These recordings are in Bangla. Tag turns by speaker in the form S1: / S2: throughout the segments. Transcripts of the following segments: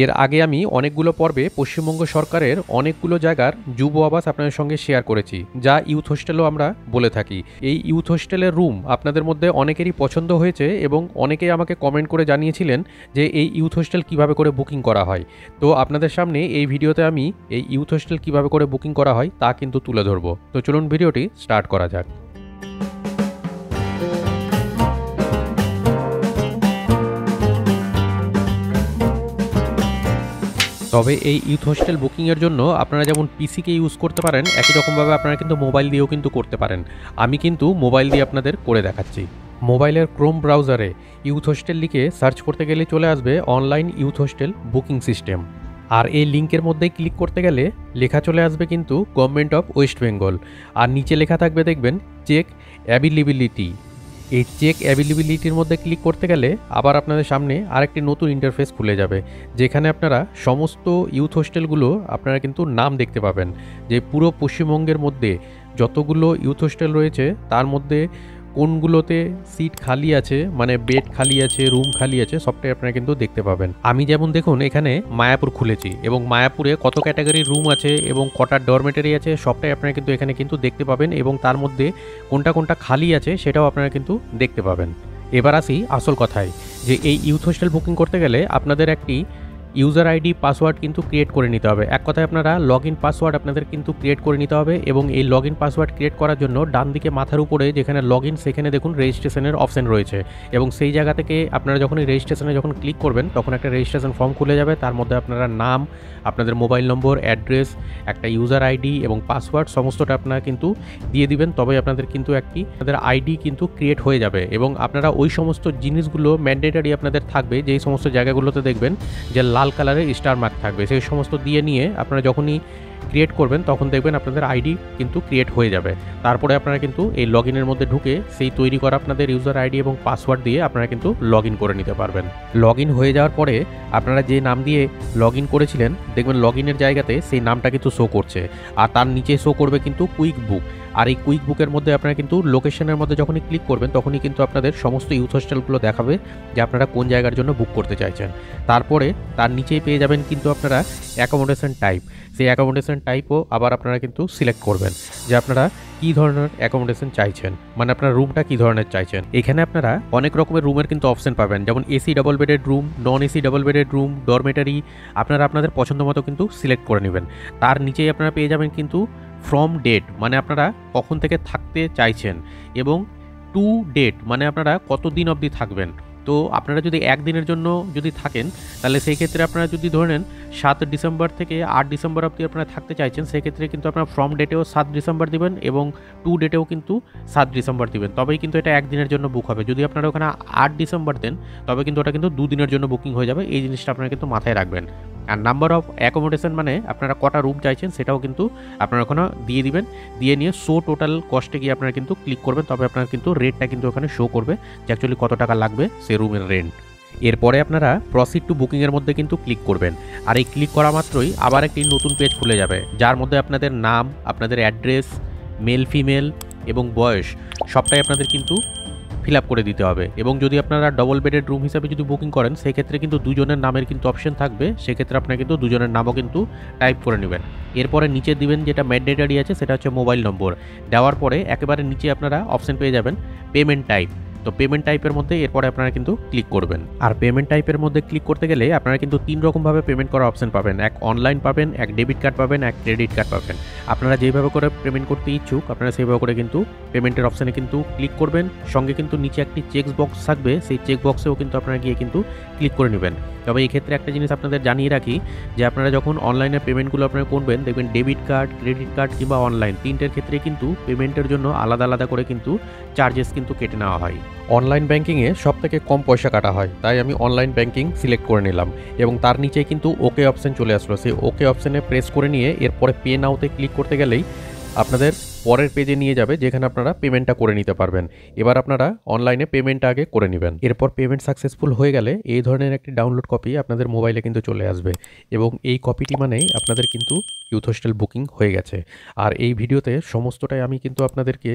S1: এর আগে আমি অনেকগুলো পর্বে পশ্চিমবঙ্গ সরকারের অনেকগুলো জায়গার যুব আবাস আপনাদের সঙ্গে শেয়ার করেছি, যা ইউথ হোস্টেলও আমরা বলে থাকি। এই ইউথ হোস্টেলের রুম আপনাদের মধ্যে অনেকেরই পছন্দ হয়েছে এবং অনেকেই আমাকে কমেন্ট করে জানিয়েছিলেন যে এই ইউথ হোস্টেল কীভাবে করে বুকিং করা হয়। তো আপনাদের সামনে এই ভিডিওতে আমি এই ইউথ হোস্টেল কীভাবে করে বুকিং করা হয় তা কিন্তু তুলে ধরবো। তো চলুন ভিডিওটি স্টার্ট করা যাক। তবে এই ইউথ হোস্টেল বুকিংয়ের জন্য আপনারা যেমন পিসিকে ইউজ করতে পারেন, একই রকমভাবে আপনারা কিন্তু মোবাইল দিয়েও কিন্তু করতে পারেন। আমি কিন্তু মোবাইল দিয়ে আপনাদের করে দেখাচ্ছি। মোবাইলের ক্রোম ব্রাউজারে ইউথ হোস্টেল লিখে সার্চ করতে গেলে চলে আসবে online youth hostel booking system. আর এই লিঙ্কের মধ্যে ক্লিক করতে গেলে লেখা চলে আসবে কিন্তু গভর্নমেন্ট অফ ওয়েস্ট বেঙ্গল, আর নিচে লেখা থাকবে দেখবেন চেক অ্যাভেলেবিলিটি। এই চেক অ্যাভেলেবিলিটির মধ্যে ক্লিক করতে গেলে আবার আপনাদের সামনে আরেকটি নতুন ইন্টারফেস খুলে যাবে, যেখানে আপনারা সমস্ত ইউথ হোস্টেলগুলো আপনারা কিন্তু নাম দেখতে পাবেন, যে পুরো পশ্চিমবঙ্গের মধ্যে যতগুলো ইউথ হোস্টেল রয়েছে তার মধ্যে কোনগুলোতে সিট খালি আছে, মানে বেড খালি আছে, রুম খালি আছে, সবটাই আপনারা কিন্তু দেখতে পাবেন। আমি যেমন দেখুন এখানে মায়াপুর খুলেছি এবং মায়াপুরে কত ক্যাটাগরির রুম আছে এবং কটা ডরমেটারি আছে সবটাই আপনারা কিন্তু এখানে কিন্তু দেখতে পাবেন, এবং তার মধ্যে কোনটা কোনটা খালি আছে সেটাও আপনারা কিন্তু দেখতে পাবেন। এবার আসি আসল কথায়, যে এই ইউথ হোস্টেল বুকিং করতে গেলে আপনাদের একটি ইউজার আইডি পাসওয়ার্ড কিন্তু ক্রিয়েট করে নিতে হবে। এক কথায় আপনারা লগ ইন পাসওয়ার্ড আপনাদের কিন্তু ক্রিয়েট করে নিতে হবে, এবং এই লগ ইন পাসওয়ার্ড ক্রিয়েট করার জন্য ডান দিকে মাথার উপরে যেখানে লগ ইন সেখানে দেখুন রেজিস্ট্রেশনের অপশন রয়েছে, এবং সেই জায়গা থেকে আপনারা যখন এই রেজিস্ট্রেশনে যখন ক্লিক করবেন তখন একটা রেজিস্ট্রেশন ফর্ম খুলে যাবে। তার মধ্যে আপনারা নাম, আপনাদের মোবাইল নম্বর, অ্যাড্রেস, একটা ইউজার আইডি এবং পাসওয়ার্ড সমস্তটা আপনারা কিন্তু দিয়ে দিবেন, তবে আপনাদের কিন্তু একটি আপনাদের আইডি কিন্তু ক্রিয়েট হয়ে যাবে। এবং আপনারা ওই সমস্ত জিনিসগুলো ম্যান্ডেটারি আপনাদের থাকবে, যেই সমস্ত জায়গাগুলোতে দেখবেন যে লাল কালারের স্টার মার্ক থাকবে, সেই সমস্ত দিয়ে নিয়ে আপনারা যখনই ক্রিয়েট করবেন তখন দেখবেন আপনাদের আইডি কিন্তু ক্রিয়েট হয়ে যাবে। তারপরে আপনারা কিন্তু এই লগ ইনের মধ্যে ঢুকে সেই তৈরি করা আপনাদের ইউজার আইডি এবং পাসওয়ার্ড দিয়ে আপনারা কিন্তু লগ ইন করে নিতে পারবেন। লগ ইন হয়ে যাওয়ার পরে আপনারা যে নাম দিয়ে লগ ইন করেছিলেন দেখবেন লগ ইনের জায়গাতে সেই নামটা কিন্তু শো করছে, আর তার নিচে শো করবে কিন্তু কুইক বুক। আর এই কুইক বুকের মধ্যে আপনারা কিন্তু লোকেশনের মধ্যে যখনই ক্লিক করবেন তখনই কিন্তু আপনাদের সমস্ত ইউথ হোস্টেলগুলো দেখাবে যে আপনারা কোন জায়গার জন্য বুক করতে চাইছেন। তারপরে তার নিচেই পেয়ে যাবেন কিন্তু আপনারা অ্যাকোমোডেশন টাইপ। সেই অ্যাকোমোডেশন টাইপও আবার আপনারা কিন্তু সিলেক্ট করবেন যে আপনারা কী ধরনের অ্যাকোমোডেশন চাইছেন, মানে আপনার রুমটা কী ধরনের চাইছেন। এখানে আপনারা অনেক রকমের রুমের কিন্তু অপশন পাবেন, যেমন AC double bedded room, non AC double bedded room, dormitory. আপনারা আপনাদের পছন্দ মতো কিন্তু সিলেক্ট করে নেবেন। তার নিচেই আপনারা পেয়ে যাবেন কিন্তু ফ্রম ডেট, মানে আপনারা কখন থেকে থাকতে চাইছেন, এবং টু ডেট, মানে আপনারা কতদিন অবধি থাকবেন। তো আপনারা যদি একদিনের জন্য যদি থাকেন তাহলে সেই ক্ষেত্রে আপনারা যদি ধরে নেন 7 ডিসেম্বর থেকে 8 ডিসেম্বর অবধি আপনারা থাকতে চাইছেন, সেক্ষেত্রে কিন্তু আপনারা ফ্রম ডেটেও 7 ডিসেম্বর দিবেন এবং টু ডেটেও কিন্তু 7 ডিসেম্বর দিবেন, তবেই কিন্তু এটা একদিনের জন্য বুক হবে। যদি আপনারা ওখানে 8 ডিসেম্বর দেন তবে কিন্তু ওটা কিন্তু 2 দিনের জন্য বুকিং হয়ে যাবে। এই জিনিসটা আপনারা কিন্তু মাথায় রাখবেন। আর নাম্বার অফ অ্যাকোমোডেশন, মানে আপনারা কটা রুম চাইছেন সেটাও কিন্তু আপনারা ওখানে দিয়ে দিবেন। দিয়ে নিয়ে শো টোটাল কস্টে গিয়ে আপনারা কিন্তু ক্লিক করবেন, তবে আপনারা কিন্তু রেটটা কিন্তু ওখানে শো করবে যে অ্যাকচুয়ালি কত টাকা লাগবে সে রুমের রেন্ট। এরপরে আপনারা প্রসিড টু বুকিংয়ের মধ্যে কিন্তু ক্লিক করবেন, আর এই ক্লিক করা মাত্রই আবার একটি নতুন পেজ খুলে যাবে, যার মধ্যে আপনাদের নাম, আপনাদের অ্যাড্রেস, মেল ফিমেল এবং বয়স সবটাই আপনাদের কিন্তু ফিল আপ করে দিতে হবে। এবং যদি আপনারা ডবল বেডেড রুম হিসাবে যদি বুকিং করেন সেক্ষেত্রে কিন্তু দুজনের নামের কিন্তু অপশন থাকবে, সেক্ষেত্রে আপনারা কিন্তু দুজনের নামও কিন্তু টাইপ করে নেবেন। এরপরে নিচে দিবেন যেটা ম্যান্ডেটরি আছে সেটা হচ্ছে মোবাইল নম্বর। দেওয়ার পরে একেবারে নিচে আপনারা অপশন পেয়ে যাবেন পেমেন্ট টাইপ। তো পেমেন্ট টাইপের মধ্যে এরপরে আপনারা কিন্তু ক্লিক করবেন। আর পেমেন্ট টাইপের মধ্যে ক্লিক করতে গেলে আপনারা কিন্তু 3 রকমভাবে পেমেন্ট করার অপশন পাবেন, এক অনলাইন পাবেন, এক ডেবিট কার্ড পাবেন, এক ক্রেডিট কার্ড পাবেন। আপনারা যেভাবে করে পেমেন্ট করতে ইচ্ছুক আপনারা সেইভাবে করে কিন্তু পেমেন্টের অপশানে কিন্তু ক্লিক করবেন। সঙ্গে কিন্তু নিচে একটি চেক বক্স থাকবে, সেই চেক বক্সেও কিন্তু আপনারা গিয়ে কিন্তু ক্লিক করে নেবেন। তবে এই ক্ষেত্রে একটা জিনিস আপনাদের জানিয়ে রাখি, যে আপনারা যখন অনলাইনে পেমেন্টগুলো আপনারা করবেন দেখবেন ডেবিট কার্ড, ক্রেডিট কার্ড কিংবা অনলাইন তিনটের ক্ষেত্রে কিন্তু পেমেন্টের জন্য আলাদা আলাদা করে কিন্তু চার্জেস কিন্তু কেটে নেওয়া হয়। অনলাইন ব্যাঙ্কিংয়ে সবথেকে কম পয়সা কাটা হয়, তাই আমি অনলাইন ব্যাঙ্কিং সিলেক্ট করে নিলাম, এবং তার নিচে কিন্তু ওকে অপশান চলে আসলো। সেই ওকে অপশানে প্রেস করে নিয়ে এরপরে পে নাওতে ক্লিক করতে গেলেই আপনাদের পরের পেজে নিয়ে যাবে, যেখানে আপনারা পেমেন্টটা করে নিতে পারবেন। এবার আপনারা অনলাইনে পেমেন্টটা আগে করে নেবেন। এরপর পেমেন্ট সাকসেসফুল হয়ে গেলে এই ধরনের একটি ডাউনলোড কপি আপনাদের মোবাইলে কিন্তু চলে আসবে, এবং এই কপিটি মানেই আপনাদের কিন্তু ইউথ হোস্টেল বুকিং হয়ে গেছে। আর এই ভিডিওতে সমস্তটাই আমি কিন্তু আপনাদেরকে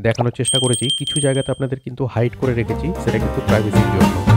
S1: দেখানোর চেষ্টা করেছি, কিছু জায়গাতে আপনাদের কিন্তু হাইড করে রেখেছি, সেটা কিন্তু প্রাইভেসির জন্য।